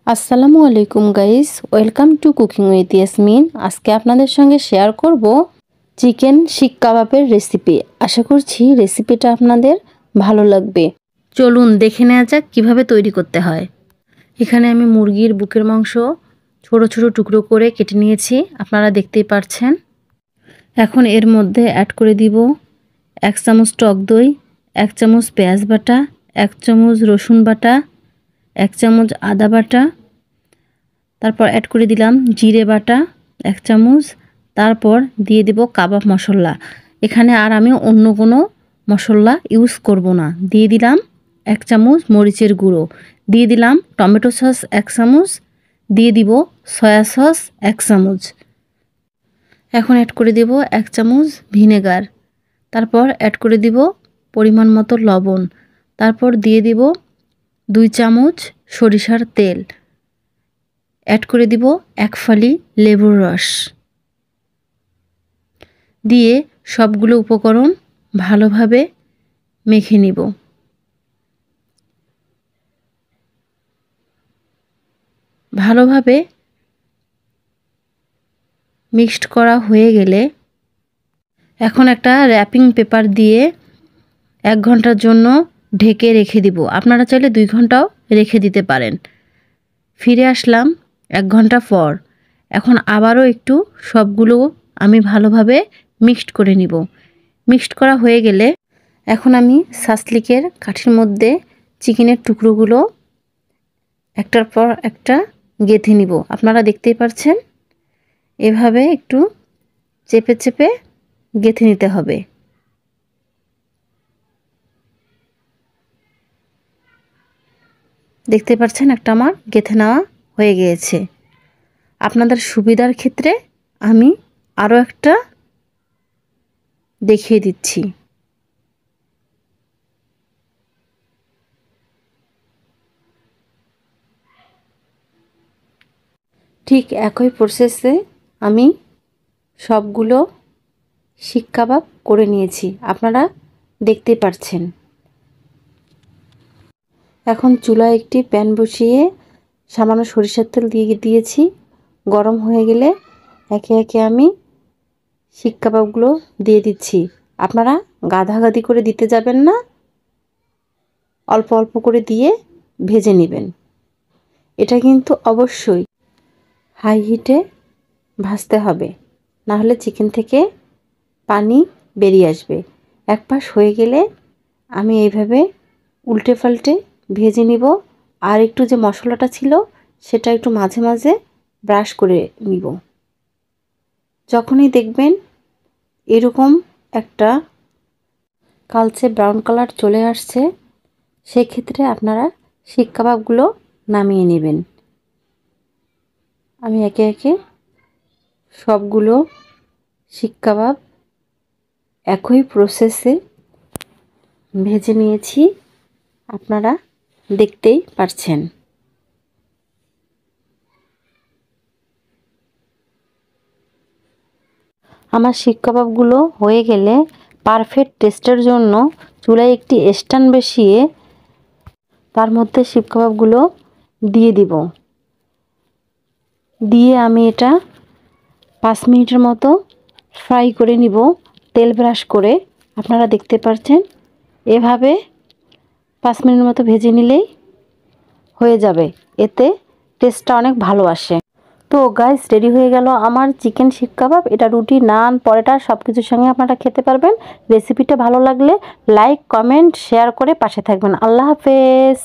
আসসালামু আলাইকুম guys, welcome to cooking with Yasmin. আজকে আপনাদের সঙ্গে শেয়ার করব চিকেন শিক কাবাবের রেসিপি। আশা করছি রেসিপিটা আপনাদের ভালো লাগবে। চলুন দেখে নেওয়া যাক কিভাবে তৈরি করতে হয়। এখানে আমি মুরগির বুকের মাংস ছোট ছোট টুকরো করে কেটে নিয়েছি, আপনারা দেখতেই পাচ্ছেন। এখন এর মধ্যে অ্যাড করে দিব 1 চামচ টক দই, 1 চামচ পেঁয়াজ বাটা, 1 চামচ রসুন বাটা, 1 চামচ আদা বাটা, তারপর অ্যাড করে দিলাম জিরে বাটা 1 চামচ, তারপর দিয়ে দেব কাবাব মশলা। এখানে আর আমি অন্য কোনো মশলা ইউজ করব না। দিয়ে দিলাম 1 চামচ মরিচের গুঁড়ো, দিয়ে দিলাম টমেটো সস 1 চামচ, দিয়ে দিব সয়া সস 1 চামচ। এখন অ্যাড করে দেব 1 চামচ ভিনেগার, তারপর অ্যাড করে দিব পরিমাণ মতো লবণ, তারপর দিয়ে দিব 2 চামচ সরিষার তেল, অ্যাড করে দিব 1 ফালি লেবুর রস, দিয়ে সবগুলো উপকরণ ভালোভাবে মেখে নিব। ভালোভাবে মিক্সড করা হয়ে গেলে এখন একটা র্যাপিং পেপার দিয়ে 1 ঘন্টার জন্য ঢেকে রেখে দিব। আপনারা চাইলে 2 ঘন্টাও রেখে দিতে পারেন। ফিরে আসলাম 1 ঘন্টা পর। এখন আবারও একটু সবগুলো আমি ভালোভাবে মিক্সড করে নিব। মিক্সড করা হয়ে গেলে এখন আমি সাসলিকের কাঠির মধ্যে চিকেনের টুকরোগুলো একটার পর একটা গেঁথে নিব। আপনারা দেখতেই পাচ্ছেন, এভাবে একটু চেপে চেপে গেঁথে নিতে হবে। দেখতে পাচ্ছেন একটা আমার গেঁথে নেওয়া হয়ে গিয়েছে। আপনাদের সুবিধার ক্ষেত্রে আমি আরও একটা দেখিয়ে দিচ্ছি। ঠিক একই প্রসেসে আমি সবগুলো শিক কাবাব করে নিয়েছি, আপনারা দেখতেই পাচ্ছেন। এখন চুলায় একটি প্যান বসিয়ে সামান্য সরিষার তেল দিয়ে দিয়েছি। গরম হয়ে গেলে একে একে আমি শিক কাবাবগুলো দিয়ে দিচ্ছি। আপনারা গাদাগাদি করে দিতে যাবেন না, অল্প অল্প করে দিয়ে ভেজে নেবেন। এটা কিন্তু অবশ্যই হাই হিটে ভাজতে হবে, না হলে চিকেন থেকে পানি বেরিয়ে আসবে। এক পাশ হয়ে গেলে আমি এইভাবে উল্টে পাল্টে ভেজে নিব। আর একটু যে মশলাটা ছিল সেটা একটু মাঝে মাঝে ব্রাশ করে নিব। যখনই দেখবেন এরকম একটা কালচে ব্রাউন কালার চলে আসছে, সেক্ষেত্রে আপনারা শিক কাবাবগুলো নামিয়ে নেবেন। আমি একে একে সবগুলো শিক কাবাব একই প্রসেসে ভেজে নিয়েছি, আপনারা দেখতেই পাচ্ছেন। আমার শিক কাবাবগুলো হয়ে গেলে পারফেক্ট টেস্টের জন্য চুলায় একটি স্ট্যান্ড বসিয়ে তার মধ্যে শিক কাবাবগুলো দিয়ে দিব। দিয়ে আমি এটা 5 মিনিটের মতো ফ্রাই করে নিব তেল ব্রাশ করে। আপনারা দেখতে পাচ্ছেন, এভাবে 5 মিনিটের মতো ভেজে নিলেই হয়ে যাবে, এতে টেস্টটা অনেক ভালো আসে। তো গাইস, রেডি হয়ে গেল আমার চিকেন শিক কাবাব। এটা রুটি, নান, পরোটা সব কিছুর সঙ্গে আপনারা খেতে পারবেন। রেসিপিটা ভালো লাগলে লাইক, কমেন্ট, শেয়ার করে পাশে থাকবেন। আল্লাহ হাফেজ।